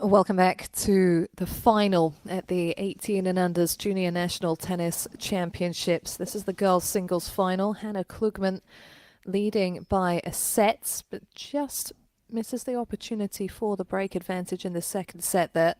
Welcome back to the final at the 18 and unders Junior National Tennis Championships. This is the girls' singles final. Hannah Klugman leading by a set, but just misses the opportunity for the break advantage in the second set there.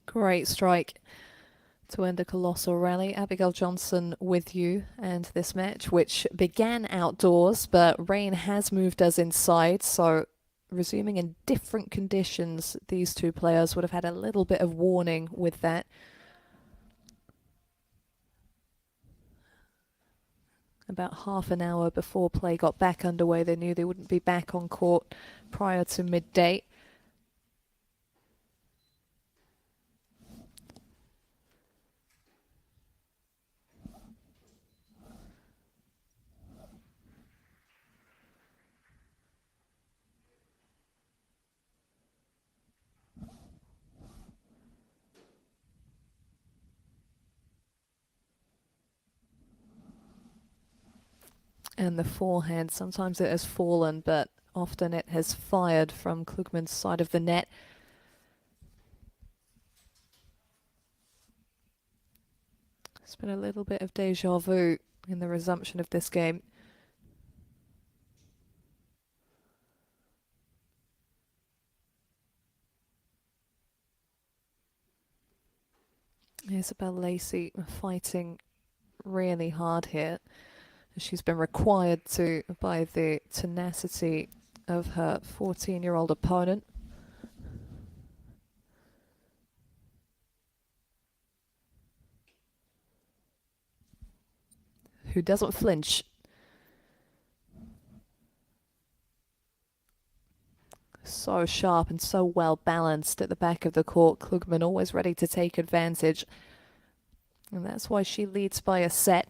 Great strike to end a colossal rally. Abigail Johnson with you, and this match, which began outdoors, but rain has moved us inside, so resuming in different conditions, these two players would have had a little bit of warning with that. About half an hour before play got back underway, they knew they wouldn't be back on court prior to midday. And the forehand, sometimes it has fallen, but often it has fired from Klugman's side of the net. It's been a little bit of deja vu in the resumption of this game. Isabel Lacey fighting really hard here. She's been required to by the tenacity of her 14-year-old opponent. Who doesn't flinch. So sharp and so well balanced at the back of the court. Klugman always ready to take advantage. And that's why she leads by a set.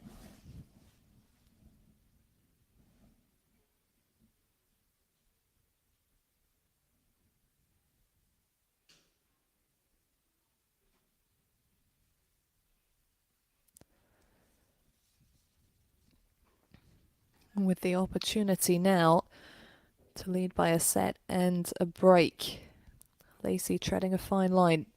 With the opportunity now to lead by a set and a break. Lacey treading a fine line.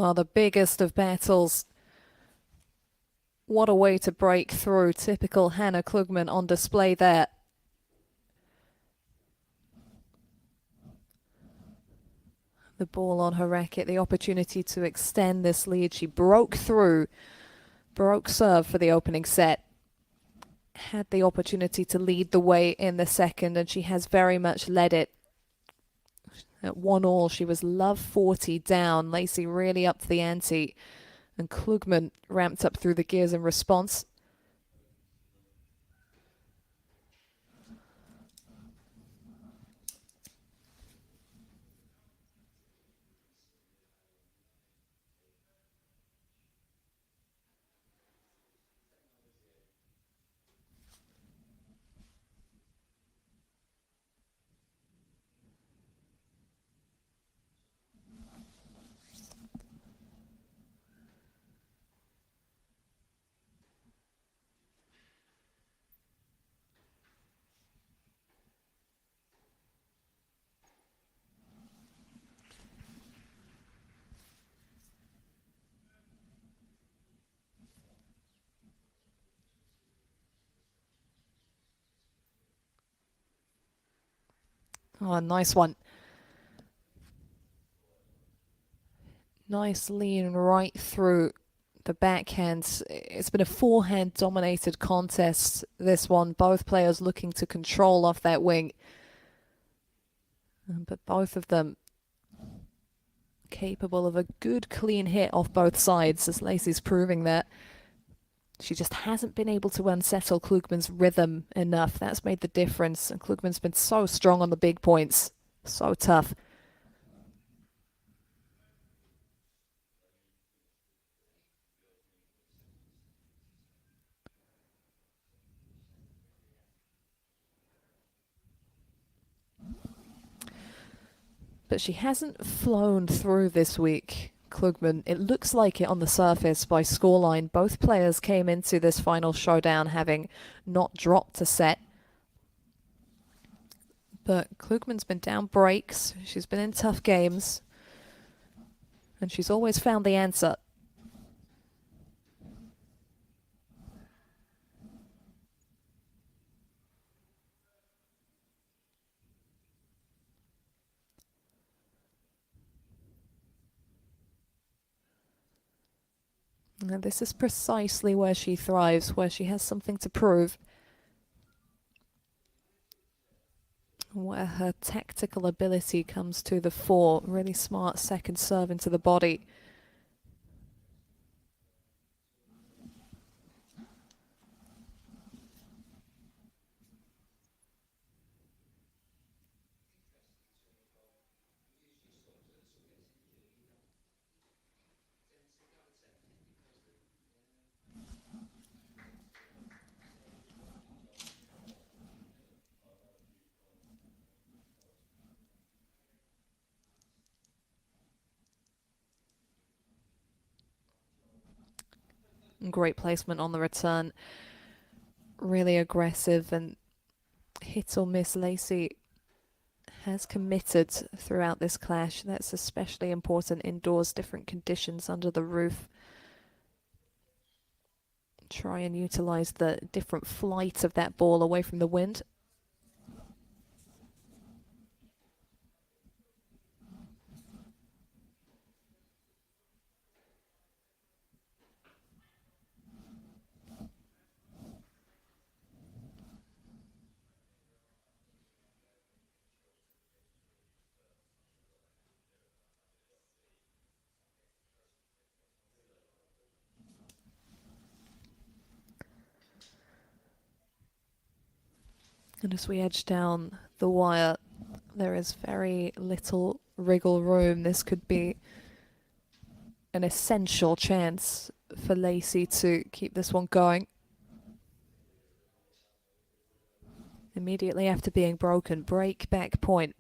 Oh, the biggest of battles. What a way to break through. Typical Hannah Klugman on display there. The ball on her racket, the opportunity to extend this lead. She broke through, broke serve for the opening set. Had the opportunity to lead the way in the second, and she has very much led it. At 1-1, she was love 40 down. Lacey really upped the ante, and Klugman ramped up through the gears in response. Oh, nice one. Nice lean right through the backhand. It's been a forehand dominated contest, this one. Both players looking to control off that wing. But both of them capable of a good clean hit off both sides, as Lacey's proving that. She just hasn't been able to unsettle Klugman's rhythm enough. That's made the difference. And Klugman's been so strong on the big points. So tough. But she hasn't flown through this week, Klugman. It looks like it on the surface by scoreline. Both players came into this final showdown having not dropped a set. But Klugman's been down breaks. She's been in tough games. And she's always found the answer. And this is precisely where she thrives, where she has something to prove. Where her tactical ability comes to the fore. Really smart second serve into the body. Great placement on the return. Really aggressive and hit or miss. Lacey has committed throughout this clash. That's especially important indoors, different conditions under the roof. Try and utilize the different flight of that ball away from the wind. And as we edge down the wire, there is very little wriggle room. This could be an essential chance for Lacey to keep this one going. Immediately after being broken, break back point.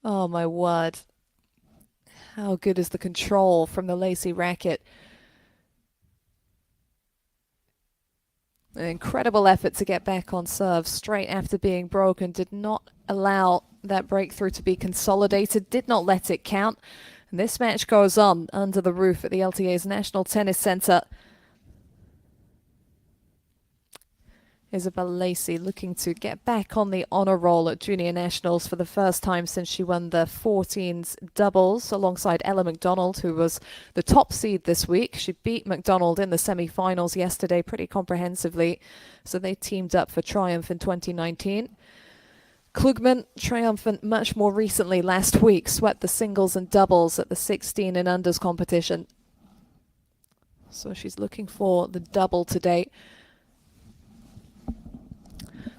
Oh my word. How good is the control from the Lacey racket? An incredible effort to get back on serve straight after being broken. Did not allow that breakthrough to be consolidated. Did not let it count. And this match goes on under the roof at the LTA's National Tennis Centre. Isabel Lacey looking to get back on the honour roll at Junior Nationals for the first time since she won the 14s doubles alongside Ella McDonald, who was the top seed this week. She beat McDonald in the semi-finals yesterday pretty comprehensively, so they teamed up for triumph in 2019. Klugman, triumphant much more recently last week, swept the singles and doubles at the 16 and unders competition. So she's looking for the double today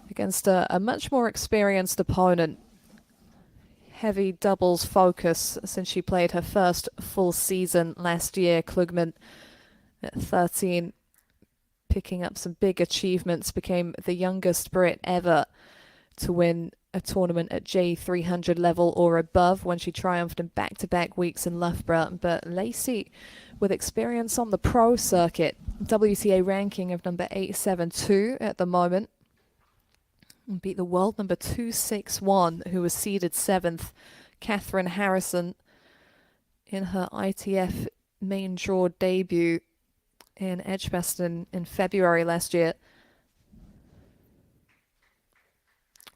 against a much more experienced opponent. Heavy doubles focus since she played her first full season last year. Klugman at 13, picking up some big achievements, became the youngest Brit ever to win a tournament at J300 level or above when she triumphed in back-to-back weeks in Loughborough. But Lacey, with experience on the pro circuit, WTA ranking of number 872 at the moment, and beat the world number 261, who was seeded 7th, Catherine Harrison, in her ITF main draw debut in Edgbaston in February last year.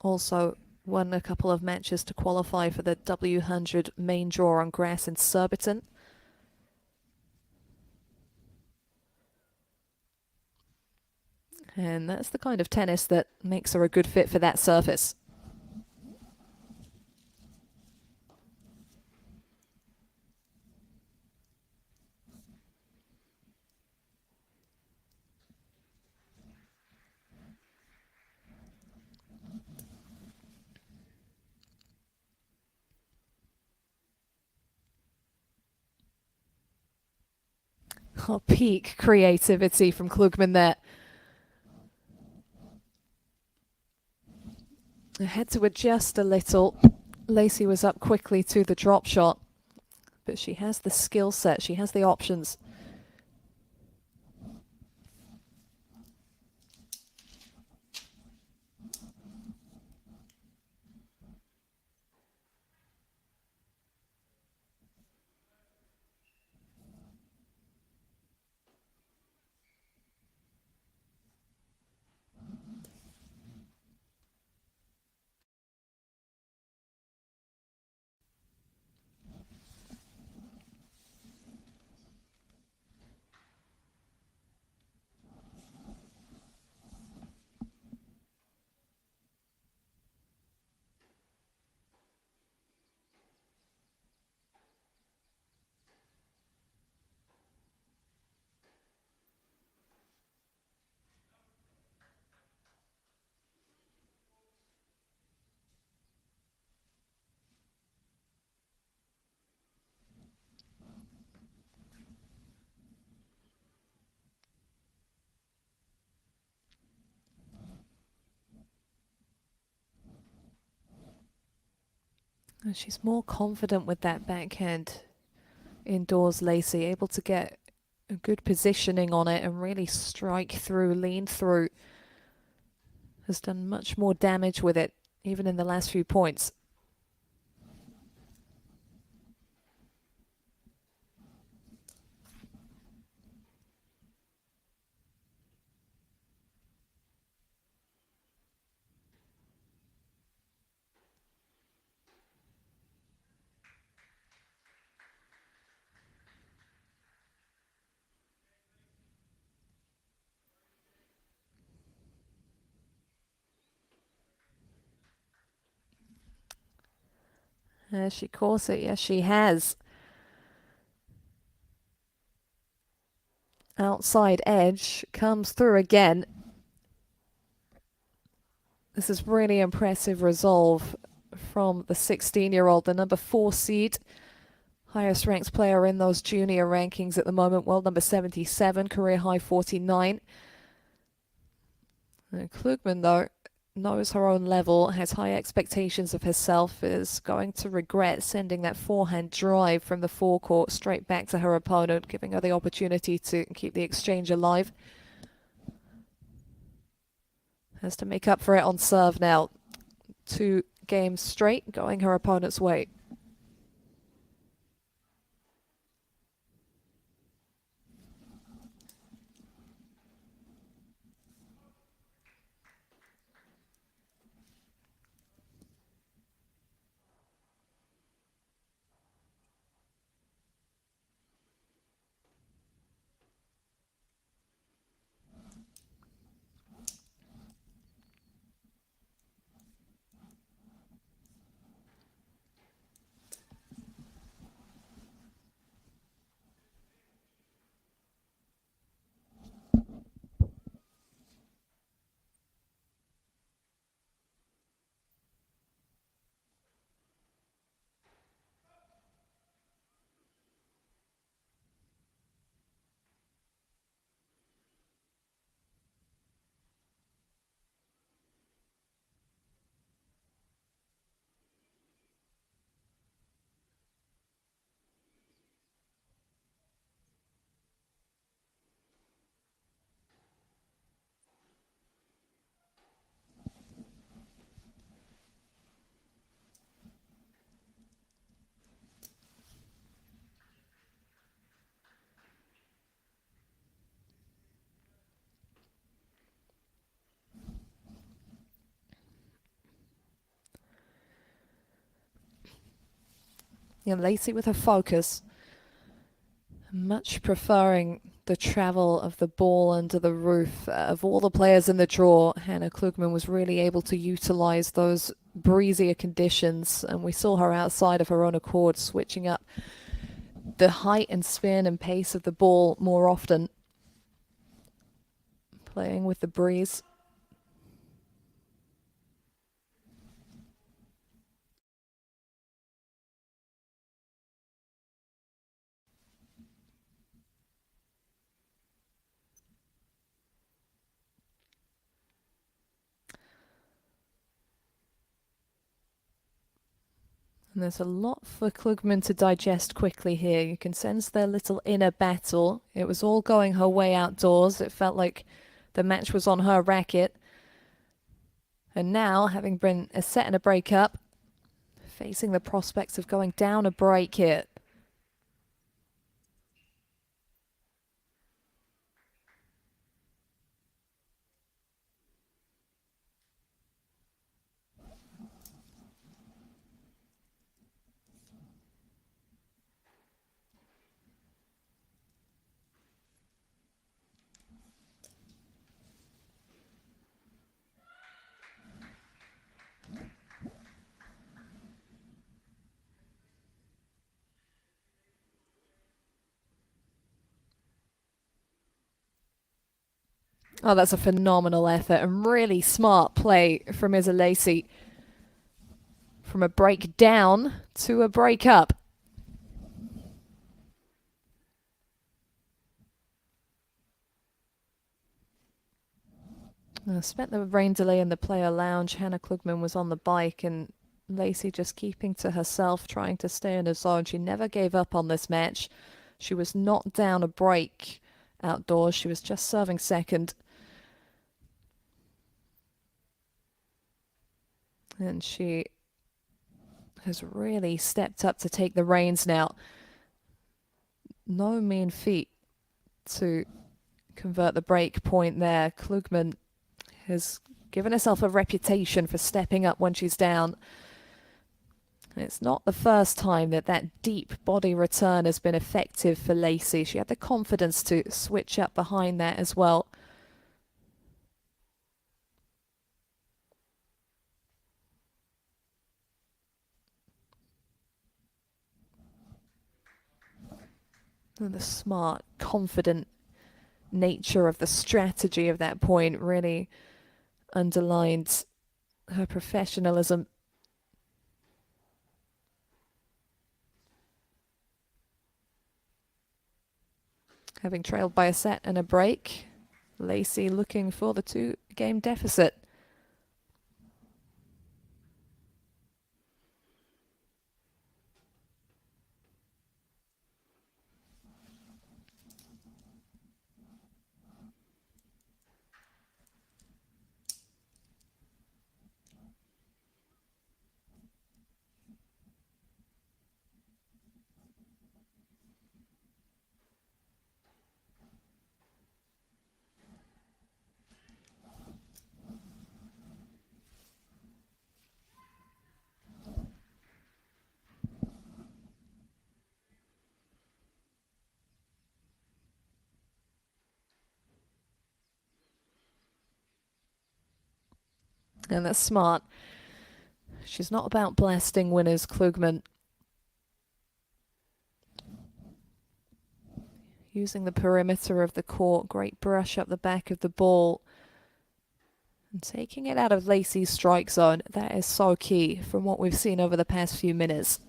Also won a couple of matches to qualify for the W100 main draw on grass in Surbiton. And that's the kind of tennis that makes her a good fit for that surface. Oh, peak creativity from Klugman there. I had to adjust a little. Lacey was up quickly to the drop shot, but she has the skill set, she has the options. And she's more confident with that backhand indoors, Lacey, able to get a good positioning on it and really strike through, lean through. Has done much more damage with it, even in the last few points. Has she caught it? Yes, she has. Outside edge comes through again. This is really impressive resolve from the 16-year-old, the number 4 seed. Highest ranked player in those junior rankings at the moment, world number 77, career high 49. And Klugman, though, knows her own level, has high expectations of herself, is going to regret sending that forehand drive from the forecourt straight back to her opponent, giving her the opportunity to keep the exchange alive. Has to make up for it on serve now. 2 games straight going her opponent's way. You know, Lacey with her focus, much preferring the travel of the ball under the roof. Of all the players in the draw, Hannah Klugman was really able to utilize those breezier conditions, and we saw her outside of her own accord switching up the height and spin and pace of the ball more often, playing with the breeze. And there's a lot for Klugman to digest quickly here. You can sense their little inner battle. It was all going her way outdoors. It felt like the match was on her racket. And now, having been a set and a break up, facing the prospects of going down a break here. Oh, that's a phenomenal effort and really smart play from Izza Lacey. From a break down to a break up. Spent the rain delay in the player lounge. Hannah Klugman was on the bike and Lacey just keeping to herself, trying to stay in her zone. She never gave up on this match. She was not down a break outdoors. She was just serving second. And she has really stepped up to take the reins now. No mean feat to convert the break point there. Klugman has given herself a reputation for stepping up when she's down. It's not the first time that that deep body return has been effective for Lacey. She had the confidence to switch up behind that as well. And the smart, confident nature of the strategy of that point really underlined her professionalism. Having trailed by a set and a break, Lacey looking for the 2-game deficit. And that's smart. She's not about blasting winners, Klugman. Using the perimeter of the court, great brush up the back of the ball. And taking it out of Lacey's strike zone, that is so key from what we've seen over the past few minutes.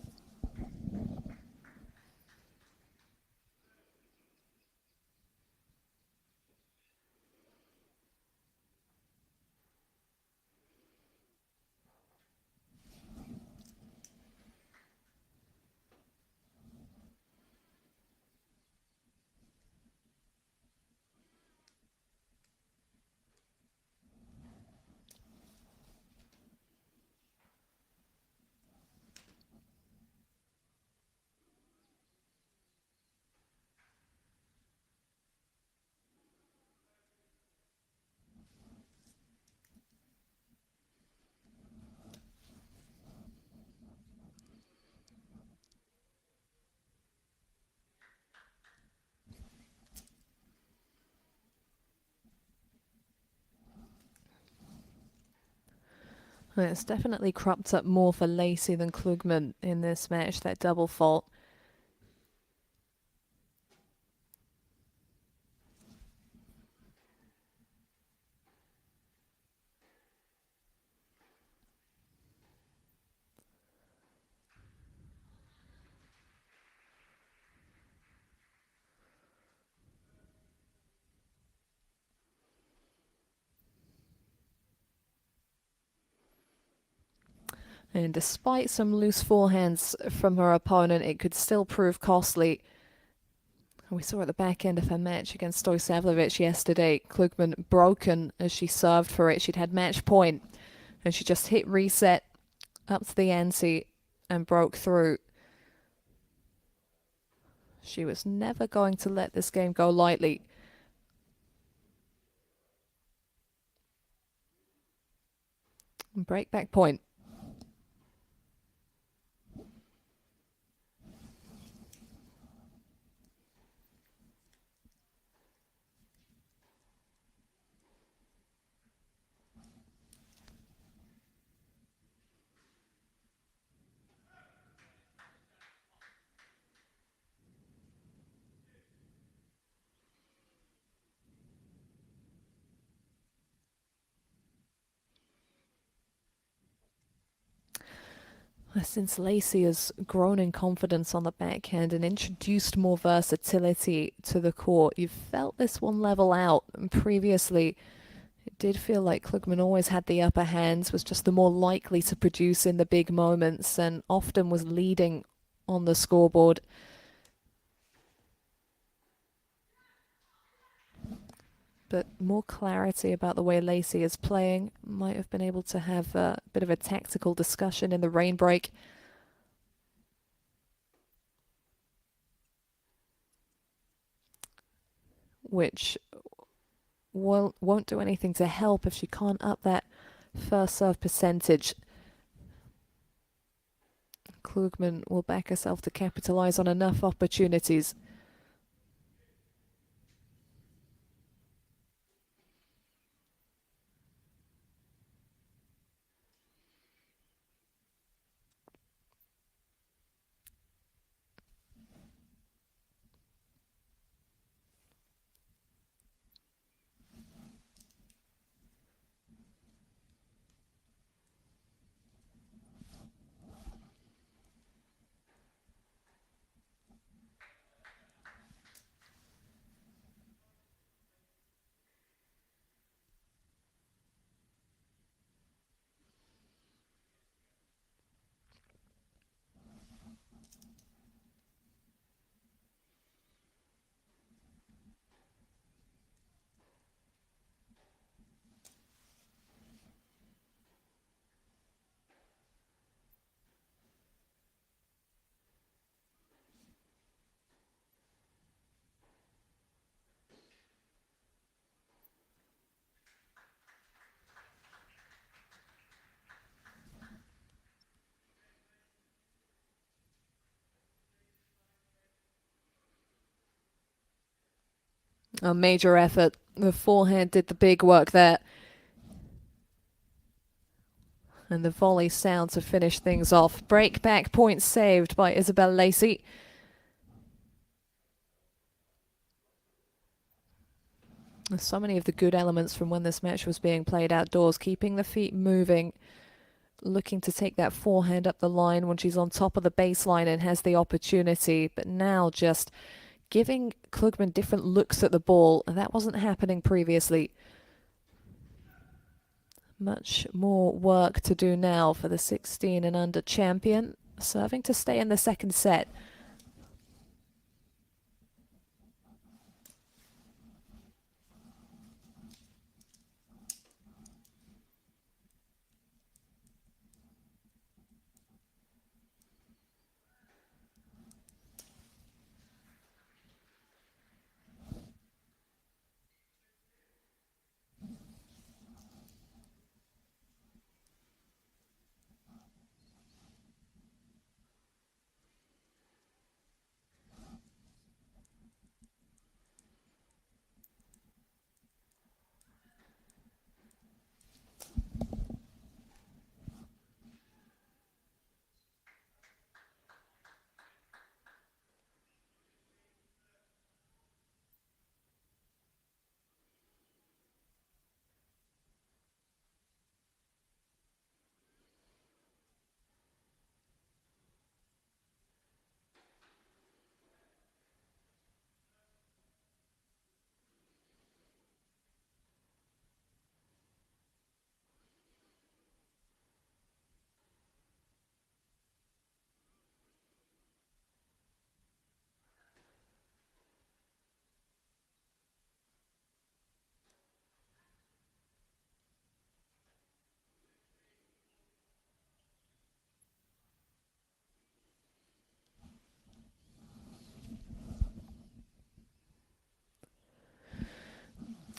And it's definitely cropped up more for Lacey than Klugman in this match, that double fault. And despite some loose forehands from her opponent, it could still prove costly. We saw at the back end of her match against Stojsavljevic yesterday, Klugman broken as she served for it. She'd had match point, and she just hit reset up to the ante and broke through. She was never going to let this game go lightly. Break back point. Since Lacey has grown in confidence on the backhand and introduced more versatility to the court, you've felt this one level out. And previously, it did feel like Klugman always had the upper hands, was just the more likely to produce in the big moments, and often was leading on the scoreboard. But more clarity about the way Lacey is playing, might have been able to have a bit of a tactical discussion in the rain break. Which won't do anything to help if she can't up that first serve percentage. Klugman will back herself to capitalize on enough opportunities. A major effort. The forehand did the big work there. And the volley sound to finish things off. Break back point saved by Isabel Lacey. So many of the good elements from when this match was being played outdoors, keeping the feet moving, looking to take that forehand up the line when she's on top of the baseline and has the opportunity, but now just giving Klugman different looks at the ball, and that wasn't happening previously. Much more work to do now for the 16 and under champion, serving to stay in the second set.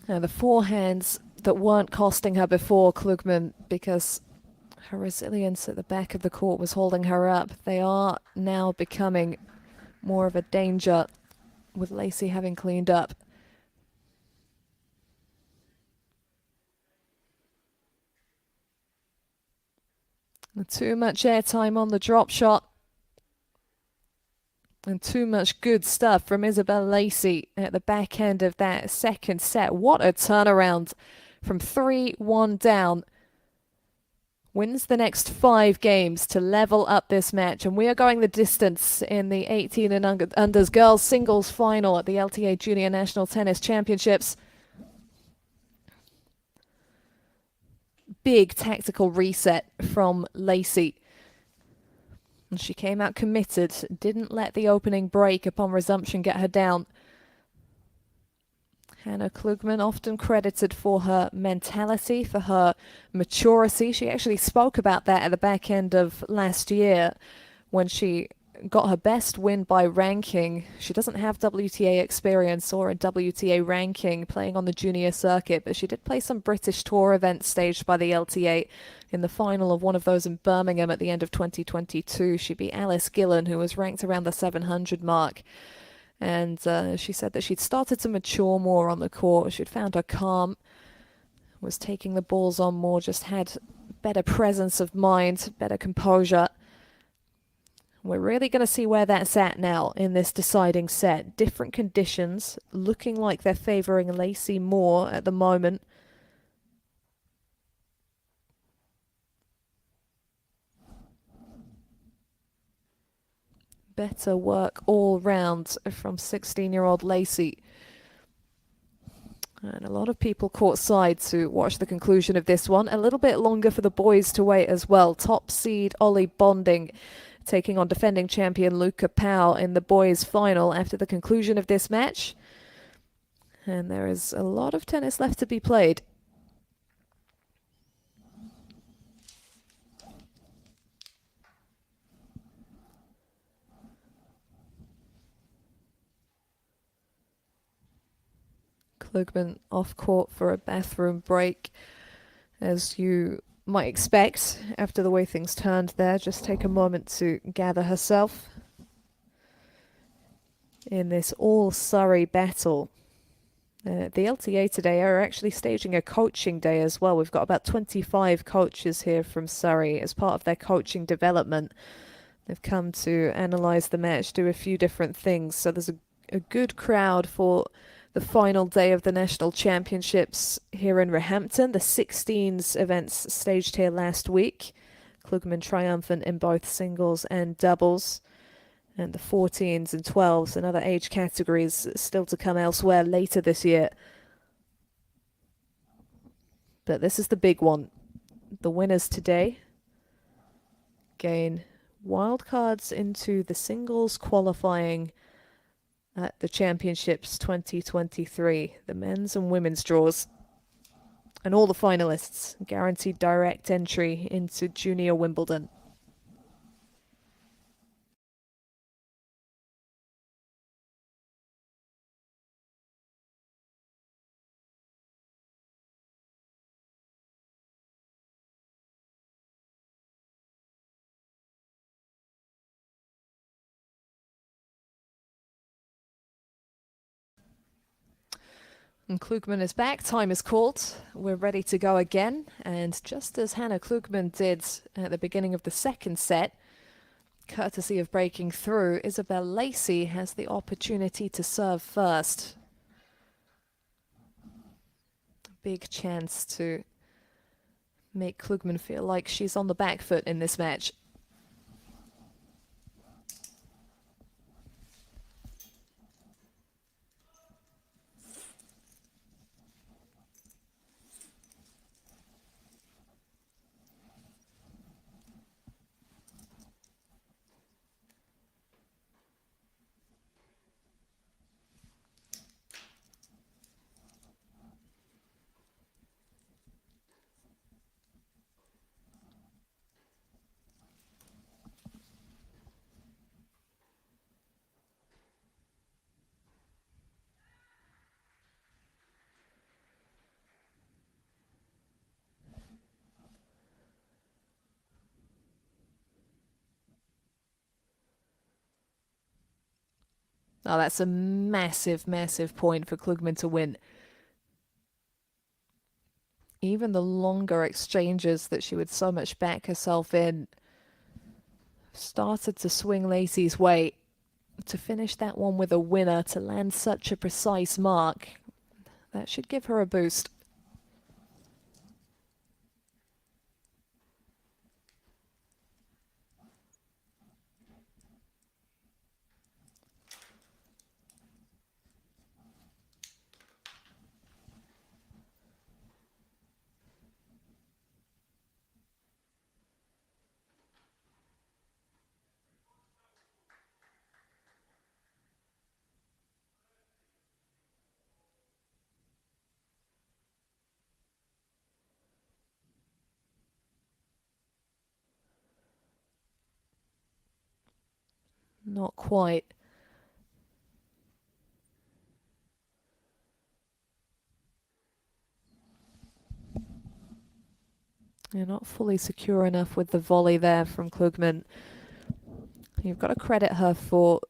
The forehands that weren't costing her before, Klugman, because her resilience at the back of the court was holding her up. They are now becoming more of a danger with Lacey having cleaned up. Too much airtime on the drop shot. And too much good stuff from Isabel Lacey at the back end of that second set. What a turnaround from 3-1 down. Wins the next 5 games to level up this match. And we are going the distance in the 18 and unders girls singles final at the LTA Junior National Tennis Championships. Big tactical reset from Lacey. And she came out committed, didn't let the opening break upon resumption get her down. Hannah Klugman, often credited for her mentality, for her maturity. She actually spoke about that at the back end of last year when she got her best win by ranking. She doesn't have WTA experience or a WTA ranking playing on the junior circuit, but she did play some British Tour events staged by the LTA. In the final of one of those in Birmingham at the end of 2022, she beat Alice Gillen, who was ranked around the 700 mark. And she said that she'd started to mature more on the court. She'd found her calm, was taking the balls on more, just had better presence of mind, better composure. We're really going to see where that's at now in this deciding set. Different conditions, looking like they're favouring Lacey more at the moment. Better work all round from 16-year-old Lacey. And a lot of people courtside to watch the conclusion of this one. A little bit longer for the boys to wait as well. Top seed Ollie Bonding taking on defending champion Luca Pau in the boys' final after the conclusion of this match. And there is a lot of tennis left to be played. Klugman off court for a bathroom break, as you might expect after the way things turned there. Just take a moment to gather herself in this all-Surrey battle. The LTA today are actually staging a coaching day as well. We've got about 25 coaches here from Surrey as part of their coaching development. They've come to analyse the match, do a few different things. So there's a good crowd for the final day of the National Championships here in Roehampton. The 16s events staged here last week. Klugman triumphant in both singles and doubles. And the 14s and 12s and other age categories still to come elsewhere later this year. But this is the big one. The winners today gain wildcards into the singles qualifying at the Championships 2023, the men's and women's draws. And all the finalists guaranteed direct entry into Junior Wimbledon. And Klugman is back. Time is called. We're ready to go again. And just as Hannah Klugman did at the beginning of the second set, courtesy of breaking through, Isabel Lacey has the opportunity to serve first. Big chance to make Klugman feel like she's on the back foot in this match. Oh, that's a massive, massive point for Klugman to win. Even the longer exchanges that she would so much back herself in started to swing Lacey's way. To finish that one with a winner, to land such a precise mark, that should give her a boost. Not quite. You're not fully secure enough with the volley there from Klugman. You've got to credit her for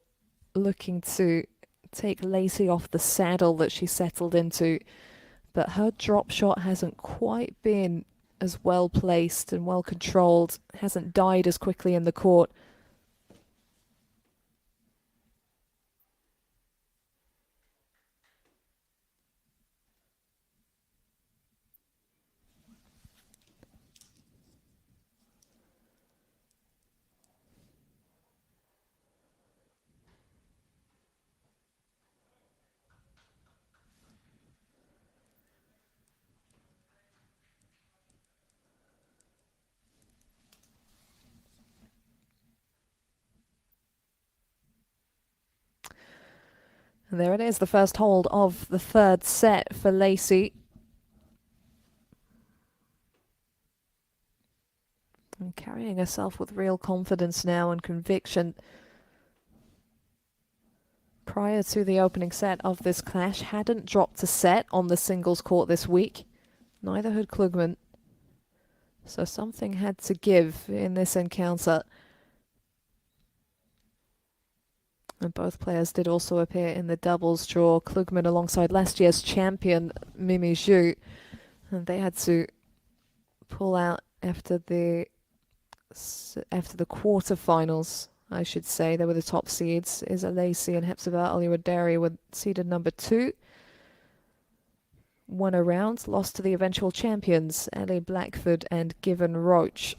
looking to take Lacey off the saddle that she settled into, but her drop shot hasn't quite been as well placed and well controlled, hasn't died as quickly in the court. And there it is, the first hold of the third set for Lacey. And carrying herself with real confidence now and conviction. Prior to the opening set of this clash, hadn't dropped a set on the singles court this week. Neither had Klugman. So something had to give in this encounter. And both players did also appear in the doubles draw. Klugman alongside last year's champion, Mimi Zhu. And they had to pull out after the quarterfinals, I should say. They were the top seeds. Isa Lacey and Hepzibah Aliwadari were seeded number 2. Won a round, lost to the eventual champions, Ellie Blackford and Given Roach.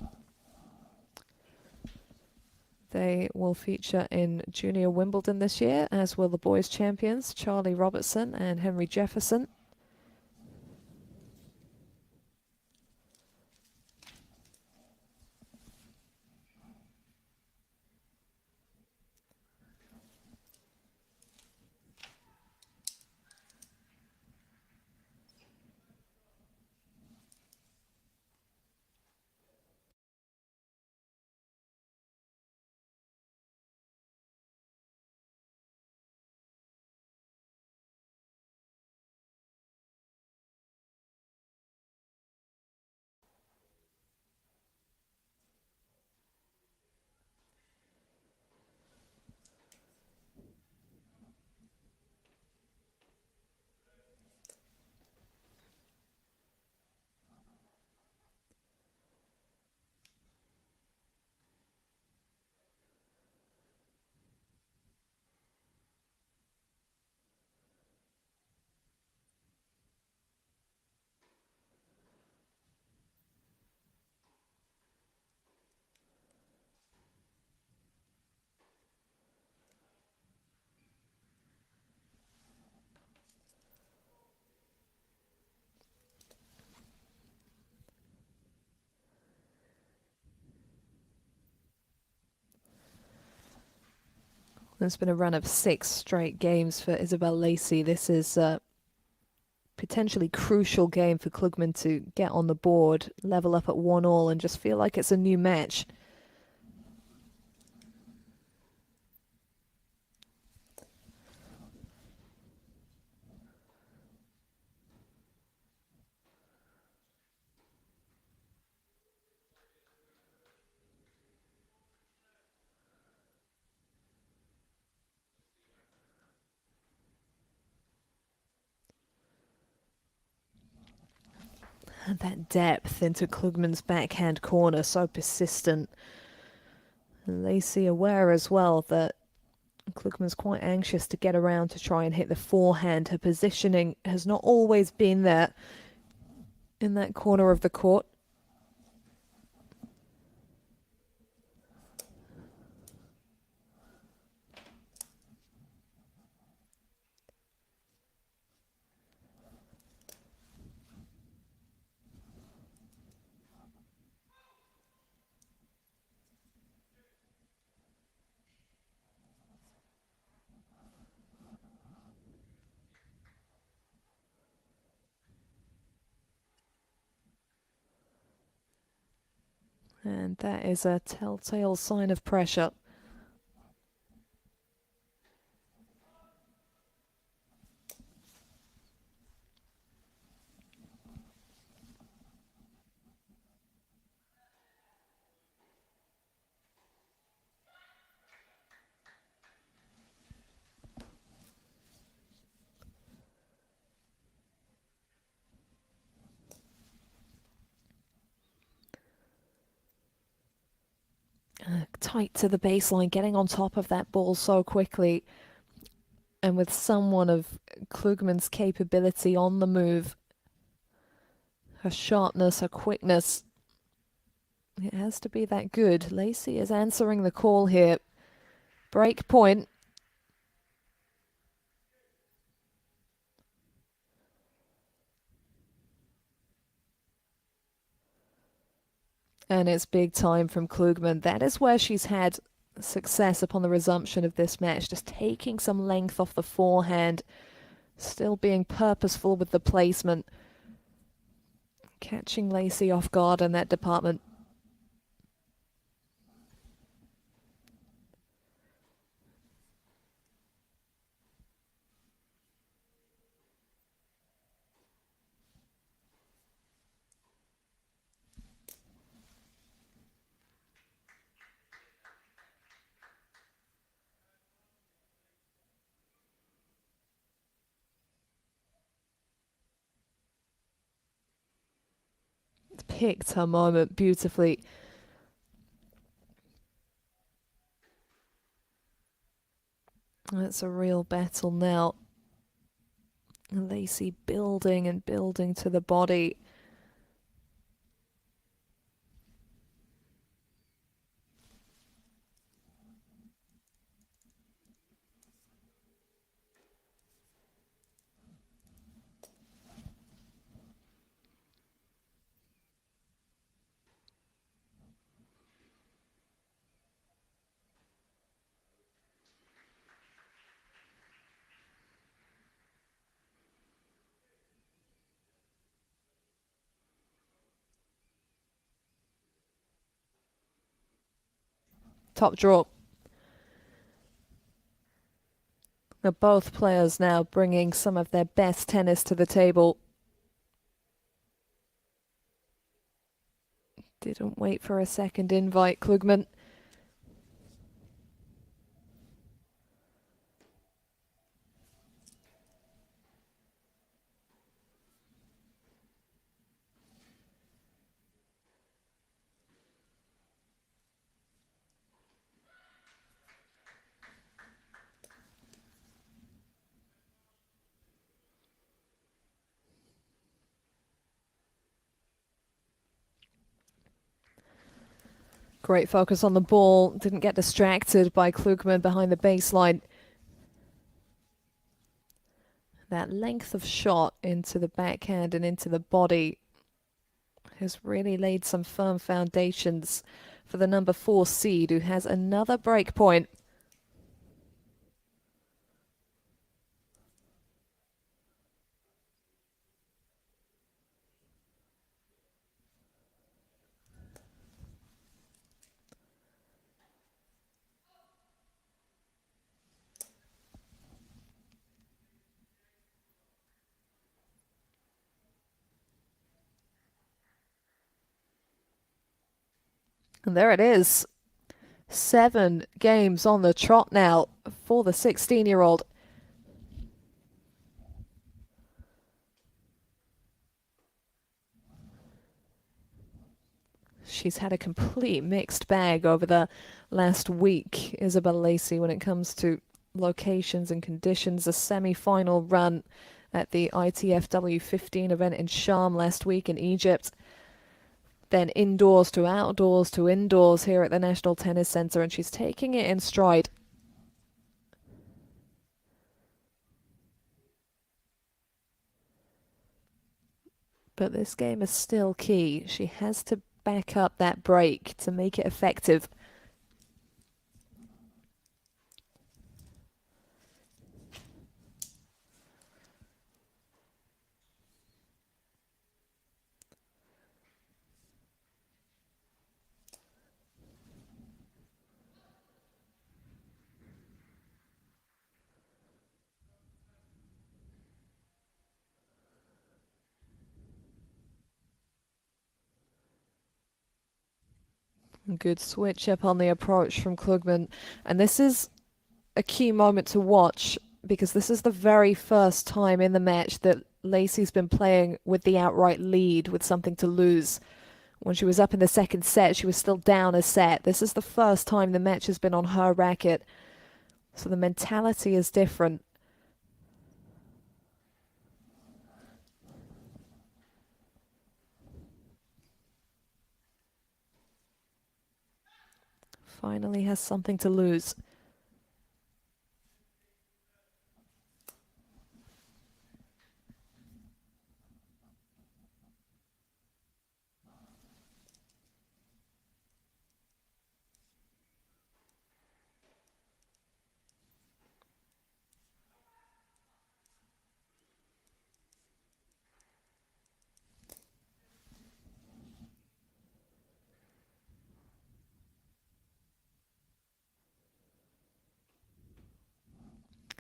They will feature in Junior Wimbledon this year, as will the boys' champions, Charlie Robertson and Henry Jefferson. There's been a run of 6 straight games for Isabel Lacey. This is a potentially crucial game for Klugman to get on the board, level up at 1-1 and just feel like it's a new match. And that depth into Klugman's backhand corner, so persistent. And Lacey aware as well that Klugman's quite anxious to get around to try and hit the forehand. Her positioning has not always been there in that corner of the court. And that is a telltale sign of pressure. Tight to the baseline, getting on top of that ball so quickly. And with someone of Klugman's capability on the move, her sharpness, her quickness, it has to be that good. Lacey is answering the call here. Break point. And it's big time from Klugman. That is where she's had success upon the resumption of this match. Just taking some length off the forehand. Still being purposeful with the placement. Catching Lacey off guard in that department. Picked her moment beautifully. That's a real battle now. Lacey building and building to the body. Top draw. Now both players now bringing some of their best tennis to the table. Didn't wait for a second invite, Klugman. Great focus on the ball. Didn't get distracted by Klugman behind the baseline. That length of shot into the backhand and into the body has really laid some firm foundations for the number 4 seed, who has another break point. And there it is. 7 games on the trot now for the 16-year-old. She's had a complete mixed bag over the last week, Isabel Lacey, when it comes to locations and conditions. A semi-final run at the ITFW 15 event in Sharm last week in Egypt. Then indoors to outdoors to indoors here at the National Tennis Center, and she's taking it in stride. But this game is still key. She has to back up that break to make it effective. Good switch up on the approach from Klugman. And this is a key moment to watch because this is the very first time in the match that Lacey's been playing with the outright lead with something to lose. When she was up in the second set, she was still down a set. This is the first time the match has been on her racket. So the mentality is different. Finally has something to lose.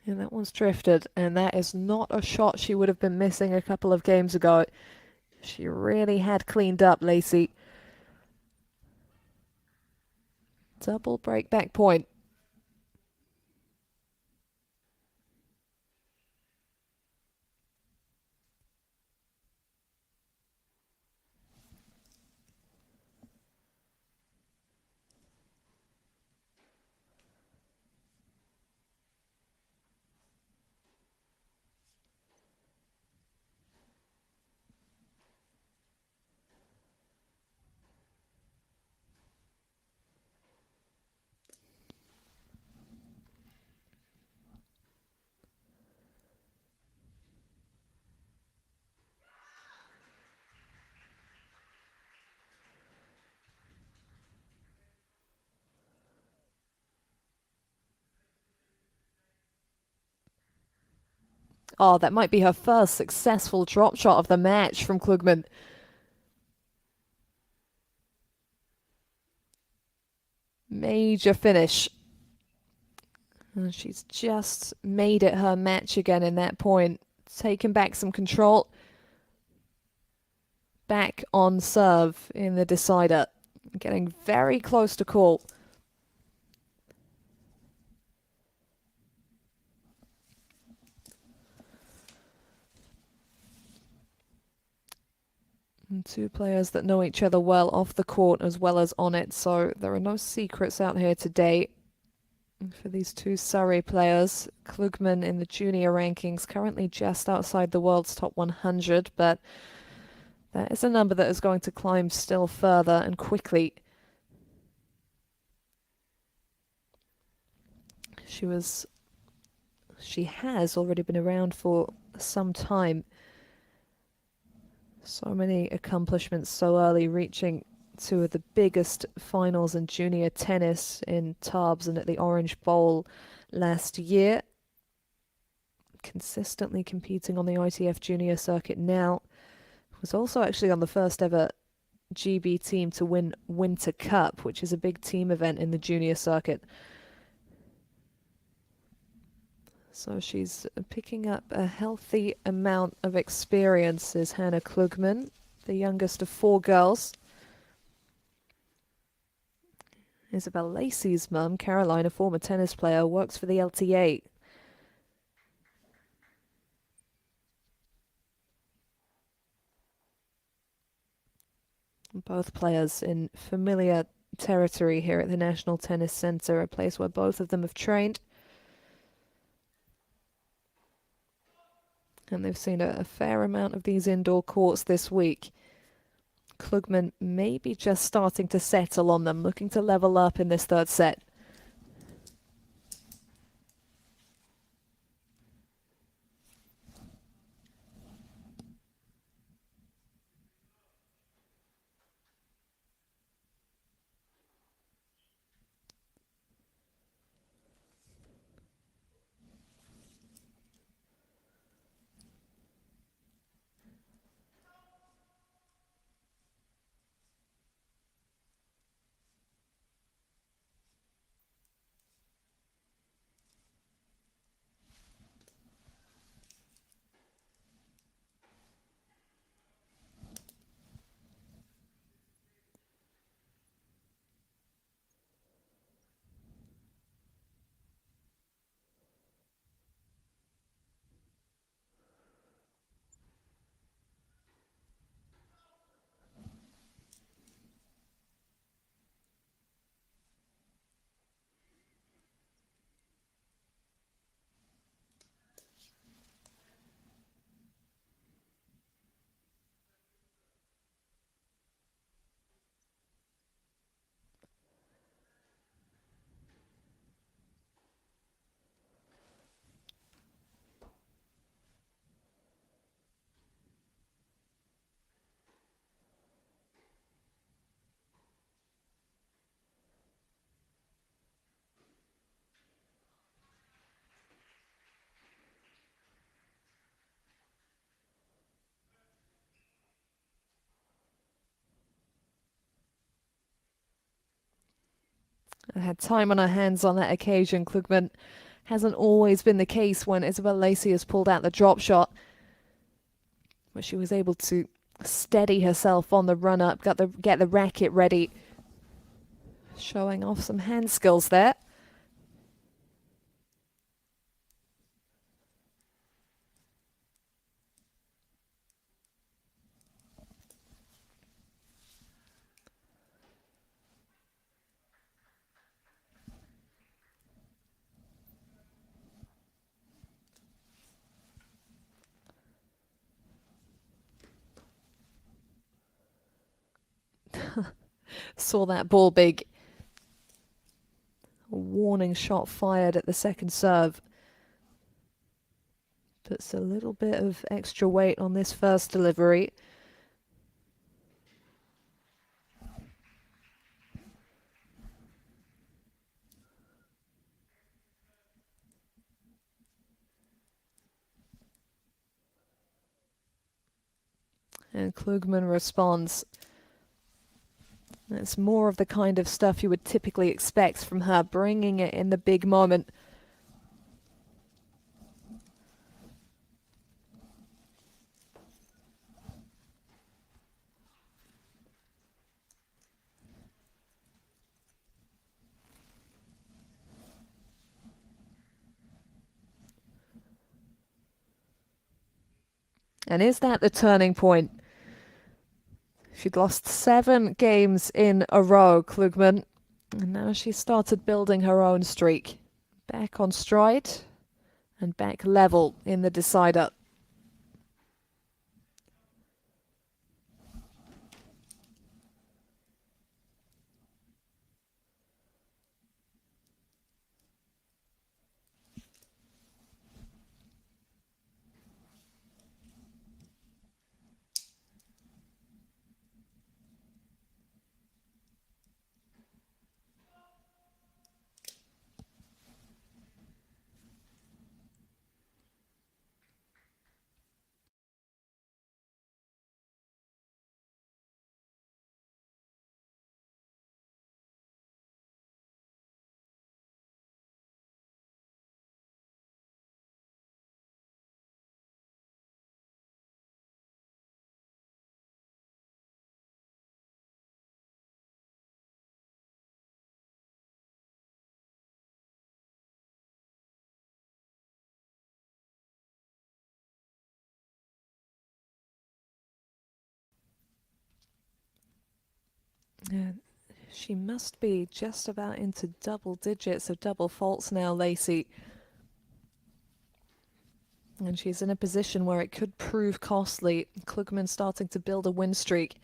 And that one's drifted, and that is not a shot she would have been missing a couple of games ago. She really had cleaned up, Lacey. Double break back point. Oh, that might be her first successful drop shot of the match from Klugman. Major finish. And she's just made it her match again in that point. Taken back some control. Back on serve in the decider. Getting very close to call. And two players that know each other well off the court as well as on it, so there are no secrets out here today for these two Surrey players. Klugman in the junior rankings currently just outside the world's top 100, but that is a number that is going to climb still further and quickly. She has already been around for some time. So many accomplishments so early, reaching two of the biggest finals in junior tennis in Tarbes and at the Orange Bowl last year. Consistently competing on the ITF junior circuit now. Was also actually on the first ever GB team to win Winter Cup, which is a big team event in the junior circuit. So she's picking up a healthy amount of experience, is Hannah Klugman, the youngest of four girls. Isabel Lacey's mum, Caroline, a former tennis player, works for the LTA. Both players in familiar territory here at the National Tennis Centre, a place where both of them have trained. And they've seen a fair amount of these indoor courts this week. Klugman maybe just starting to settle on them, looking to level up in this third set. I had time on her hands on that occasion. Klugman hasn't always been the case when Isabel Lacey has pulled out the drop shot, but she was able to steady herself on the run-up, get the racket ready, showing off some hand skills there. Saw that ball big. A warning shot fired at the second serve. Puts a little bit of extra weight on this first delivery. And Klugman responds. It's more of the kind of stuff you would typically expect from her, bringing it in the big moment. And is that the turning point? She'd lost 7 games in a row, Klugman. And now she started building her own streak. Back on stride and back level in the decider. Yeah, she must be just about into double digits of double faults now, Lacey. And she's in a position where it could prove costly. Klugman starting to build a win streak.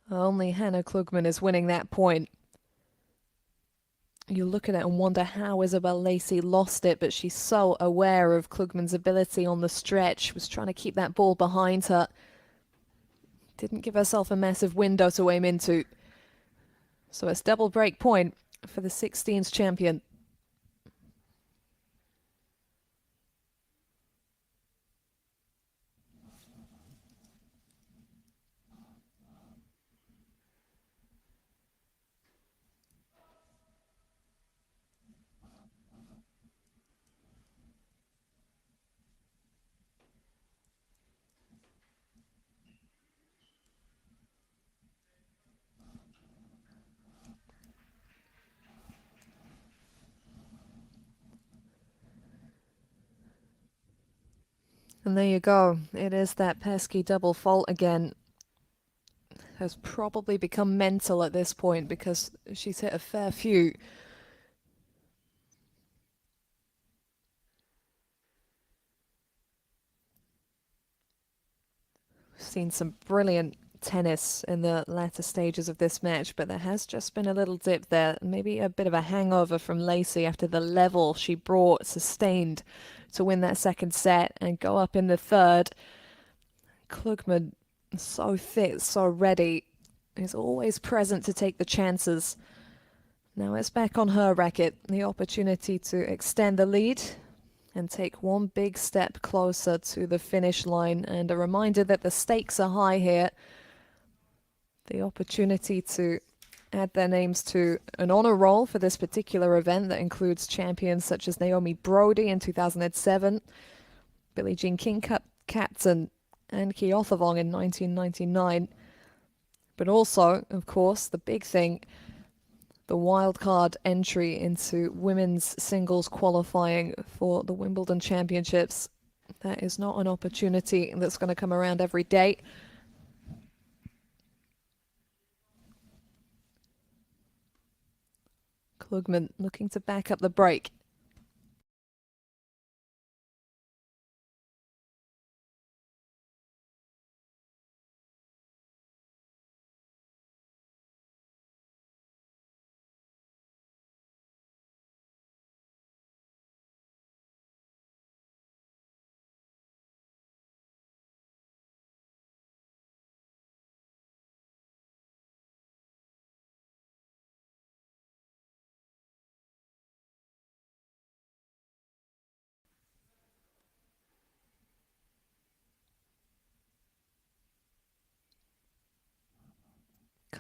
Only Hannah Klugman is winning that point. You look at it and wonder how Isabel Lacey lost it, but she's so aware of Klugman's ability on the stretch. Was trying to keep that ball behind her. Didn't give herself a massive window to aim into. So it's double break point for the 16s champion. And there you go. It is that pesky double fault again. Has probably become mental at this point because she's hit a fair few. We've seen some brilliant tennis in the latter stages of this match, but there has just been a little dip there. Maybe a bit of a hangover from Lacey after the level she brought sustained to win that second set and go up in the third. Klugman, so fit, so ready, is always present to take the chances. Now it's back on her racket, the opportunity to extend the lead and take one big step closer to the finish line. And a reminder that the stakes are high here. The opportunity to add their names to an honor roll for this particular event that includes champions such as Naomi Brody in 2007, Billie Jean King captain Anki Othavong in 1999. But also, of course, the big thing, the wildcard entry into women's singles qualifying for the Wimbledon Championships. That is not an opportunity that's going to come around every day. Klugman looking to back up the break.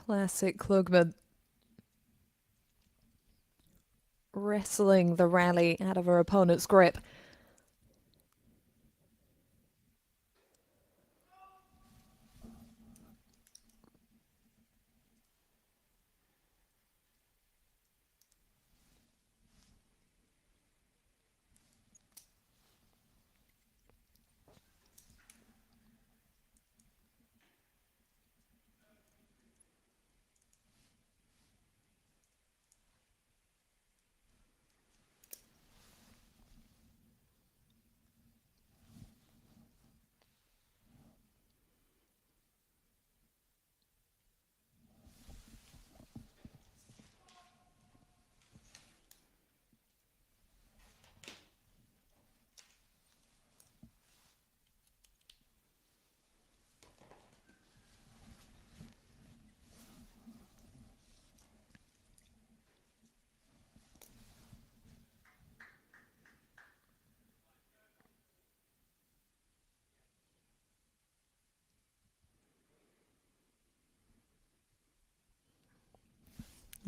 Classic Klugman. Wrestling the rally out of her opponent's grip.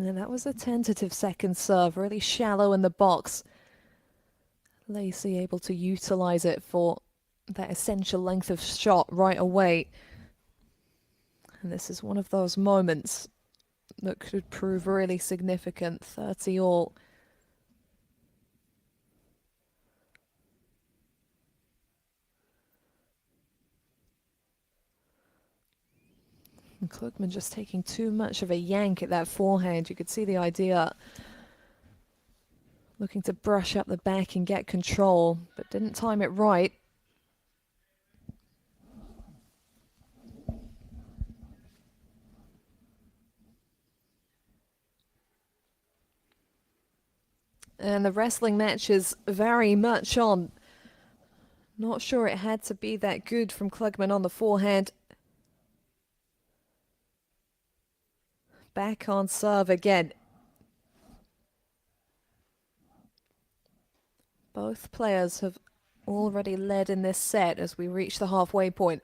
And that was a tentative second serve, really shallow in the box. Lacey able to utilize it for that essential length of shot right away. And this is one of those moments that could prove really significant. 30 all. And Klugman just taking too much of a yank at that forehand. You could see the idea. Looking to brush up the back and get control, but didn't time it right. And the wrestling match is very much on. Not sure it had to be that good from Klugman on the forehand. Back on serve again. Both players have already led in this set as we reach the halfway point.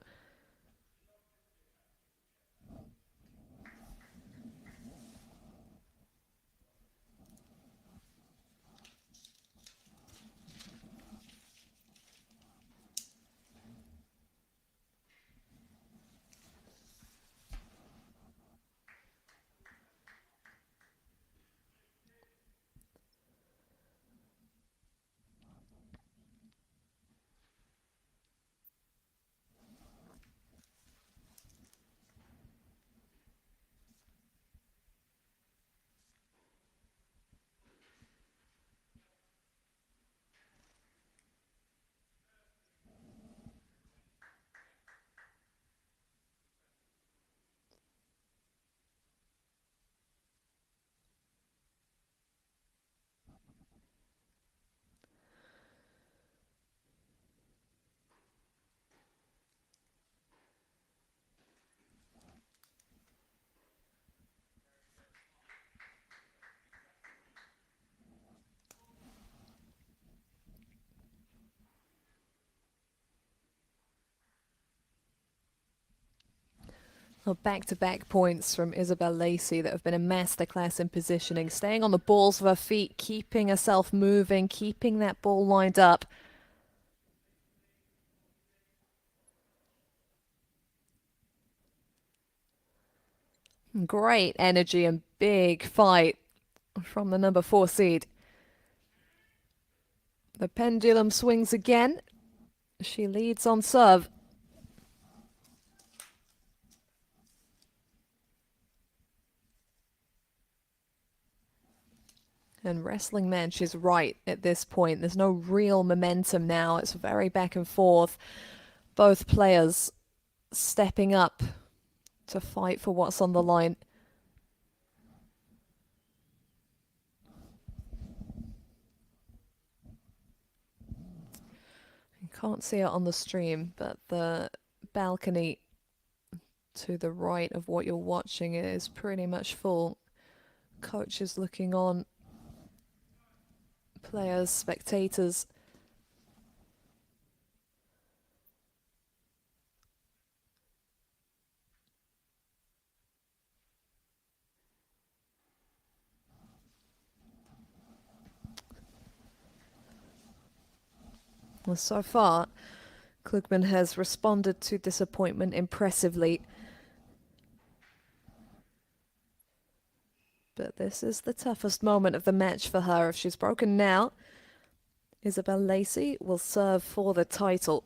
Well, back-to-back points from Isabel Lacey that have been a masterclass in positioning, staying on the balls of her feet, keeping herself moving, keeping that ball lined up. Great energy and big fight from the number 4 seed. The pendulum swings again. She leads on serve. And wrestling match is right at this point. There's no real momentum now. It's very back and forth. Both players stepping up to fight for what's on the line. You can't see it on the stream, but the balcony to the right of what you're watching is pretty much full. Coaches looking on, players, spectators. Well, so far, Klugman has responded to disappointment impressively. But this is the toughest moment of the match for her. If she's broken now, Isabel Lacey will serve for the title.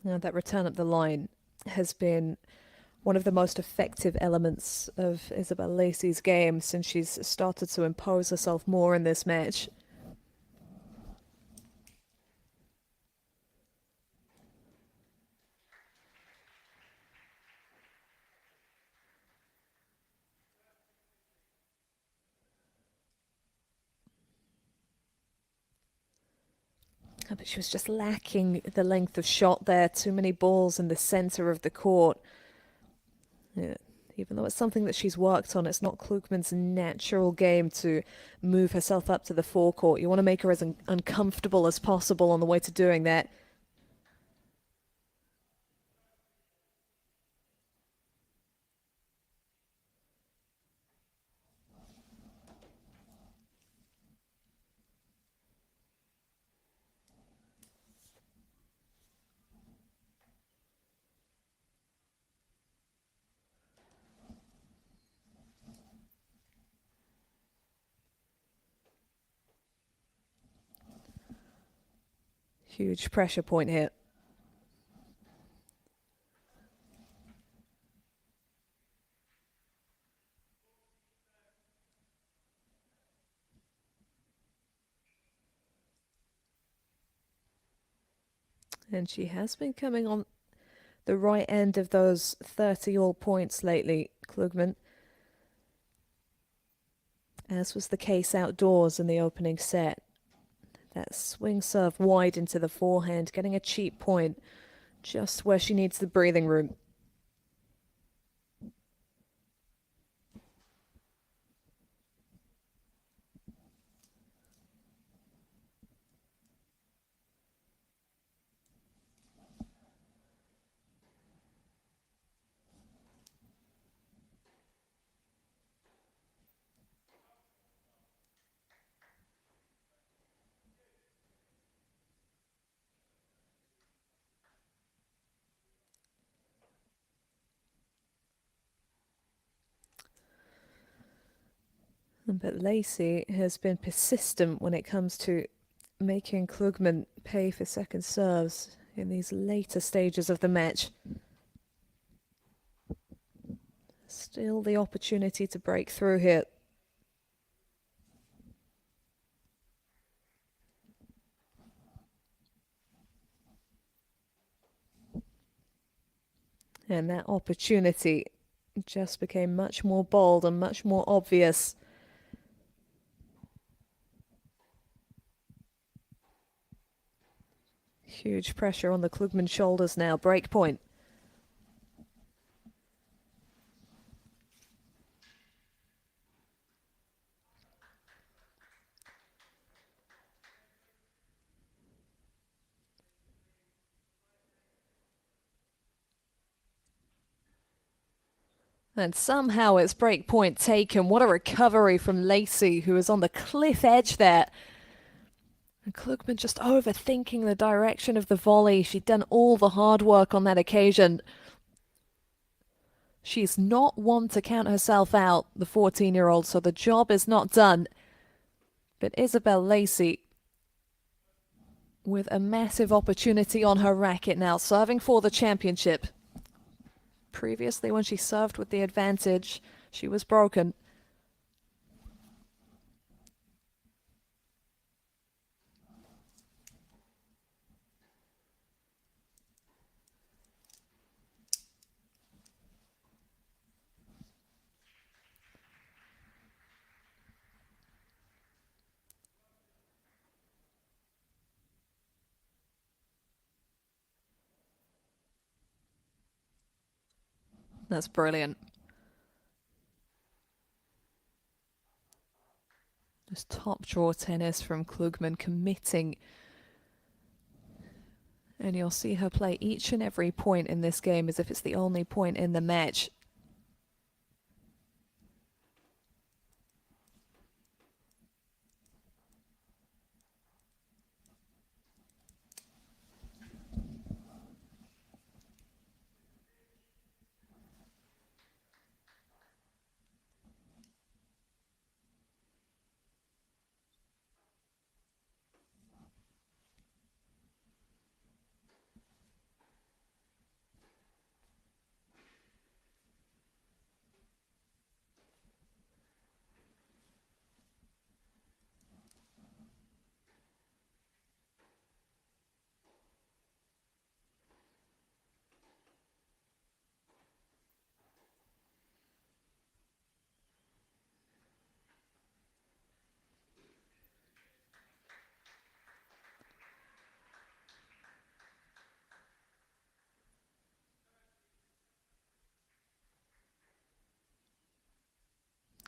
Now, that return up the line has been one of the most effective elements of Isabel Lacey's game since she's started to impose herself more in this match. But she was just lacking the length of shot there. Too many balls in the center of the court. Yeah. Even though it's something that she's worked on, it's not Klugman's natural game to move herself up to the forecourt. You want to make her as uncomfortable as possible on the way to doing that. Huge pressure point here. And she has been coming on the right end of those 30-all points lately, Klugman. As was the case outdoors in the opening set. That swing serve wide into the forehand, getting a cheap point just where she needs the breathing room. But Lacey has been persistent when it comes to making Klugman pay for second serves in these later stages of the match. Still the opportunity to break through here. And that opportunity just became much more bold and much more obvious. Huge pressure on the Klugman shoulders now. Break point. And somehow it's break point taken. What a recovery from Lacey, who was on the cliff edge there. And Klugman just overthinking the direction of the volley. She'd done all the hard work on that occasion. She's not one to count herself out, the 14-year-old, so the job is not done. But Isabel Lacey, with a massive opportunity on her racket now, serving for the championship. Previously, when she served with the advantage, she was broken. That's brilliant. Just top draw tennis from Klugman, committing. And you'll see her play each and every point in this game as if it's the only point in the match.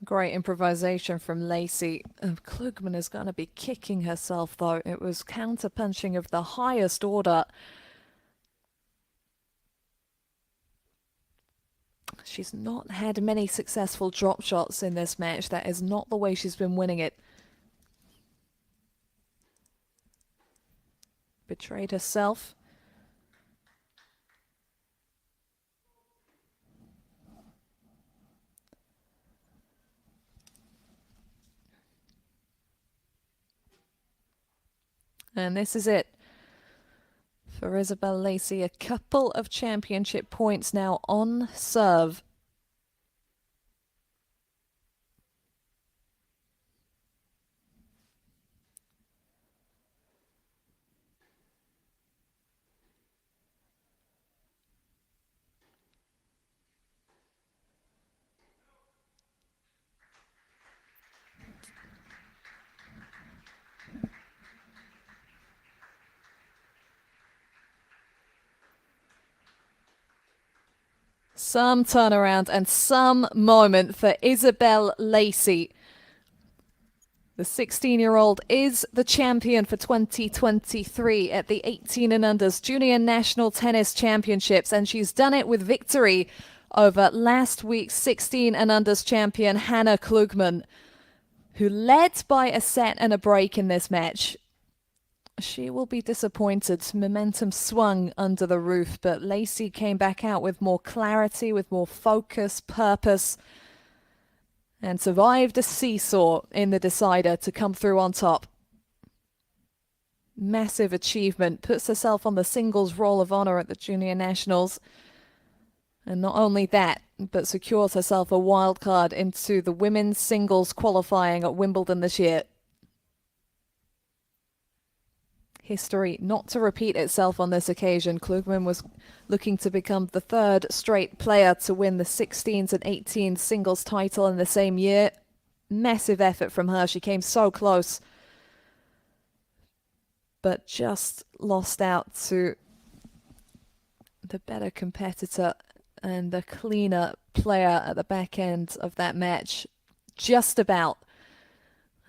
Great improvisation from Lacey. Klugman is going to be kicking herself, though. It was counter-punching of the highest order. She's not had many successful drop shots in this match. That is not the way she's been winning it. Betrayed herself. And this is it for Isabel Lacey. A couple of championship points now on serve. Some turnaround and some moment for Isabel Lacey. The 16-year-old is the champion for 2023 at the 18 and unders Junior National Tennis Championships, and she's done it with victory over last week's 16 and unders champion Hannah Klugman, who led by a set and a break in this match. She will be disappointed. Momentum swung under the roof, but Lacey came back out with more clarity, with more focus, purpose, and survived a seesaw in the decider to come through on top. Massive achievement. Puts herself on the singles roll of honor at the Junior Nationals. And not only that, but secures herself a wild card into the women's singles qualifying at Wimbledon this year. History not to repeat itself on this occasion. Klugman was looking to become the third straight player to win the 16s and 18s singles title in the same year. Massive effort from her. She came so close, but just lost out to the better competitor and the cleaner player at the back end of that match. Just about.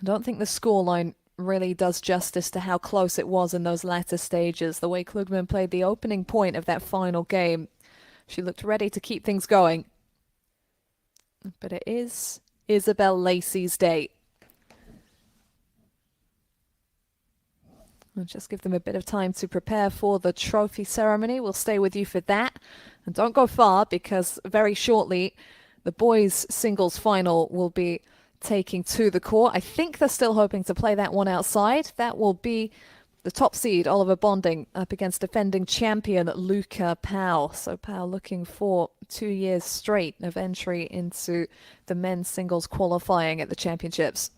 I don't think the scoreline really does justice to how close it was in those latter stages. The way Klugman played the opening point of that final game, she looked ready to keep things going. But it is Isabel Lacey's day. I'll just give them a bit of time to prepare for the trophy ceremony. We'll stay with you for that. And don't go far, because very shortly the boys' singles final will be taking to the court. I think they're still hoping to play that one outside. That will be the top seed, Oliver Bonding, up against defending champion Luca Pau. So Pau looking for 2 years straight of entry into the men's singles qualifying at the championships.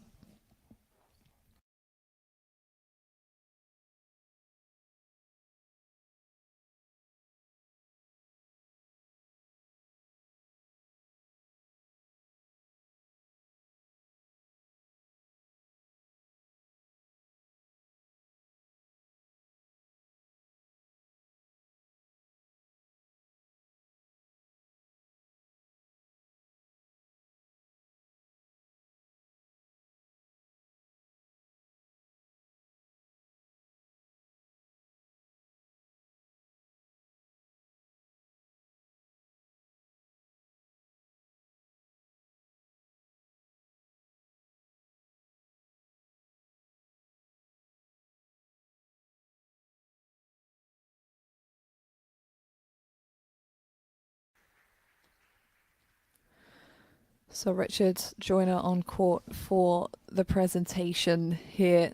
So Richard Joyner on court for the presentation here.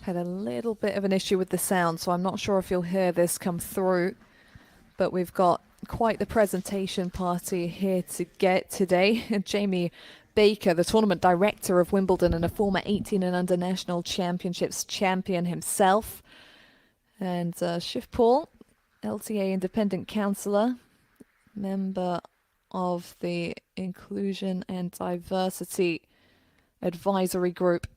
Had a little bit of an issue with the sound, so I'm not sure if you'll hear this come through. But we've got quite the presentation party here to get today. Jamie Baker, the tournament director of Wimbledon and a former 18 and under national championships champion himself. And Shiv Paul, LTA independent counselor, member of the Inclusion and Diversity Advisory Group.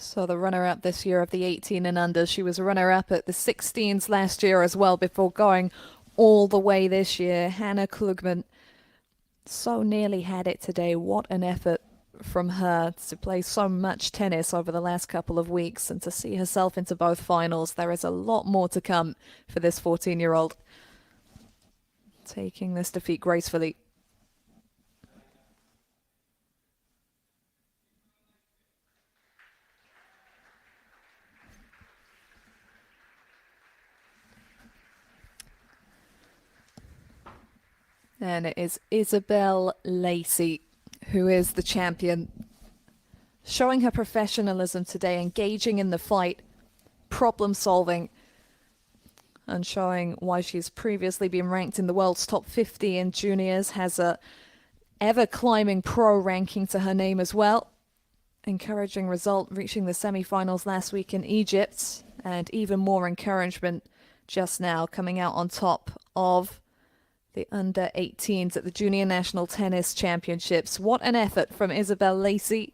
So the runner-up this year of the 18 and under. She was a runner-up at the 16s last year as well before going all the way this year. Hannah Klugman so nearly had it today. What an effort from her to play so much tennis over the last couple of weeks and to see herself into both finals. There is a lot more to come for this 14-year-old. Taking this defeat gracefully. And it is Isabel Lacey who is the champion, showing her professionalism today, engaging in the fight, problem solving, and showing why she's previously been ranked in the world's top 50 in juniors, has a ever climbing pro ranking to her name as well. Encouraging result, reaching the semi-finals last week in Egypt, and even more encouragement just now, coming out on top of the under-18s at the Junior National Tennis Championships. What an effort from Isabel Lacey,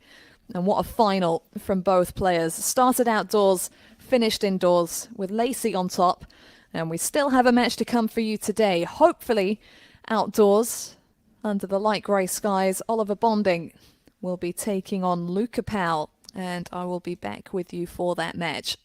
and what a final from both players. Started outdoors, finished indoors, with Lacey on top, and we still have a match to come for you today. Hopefully outdoors, under the light grey skies. Oliver Bonding will be taking on Luca Powell, and I will be back with you for that match.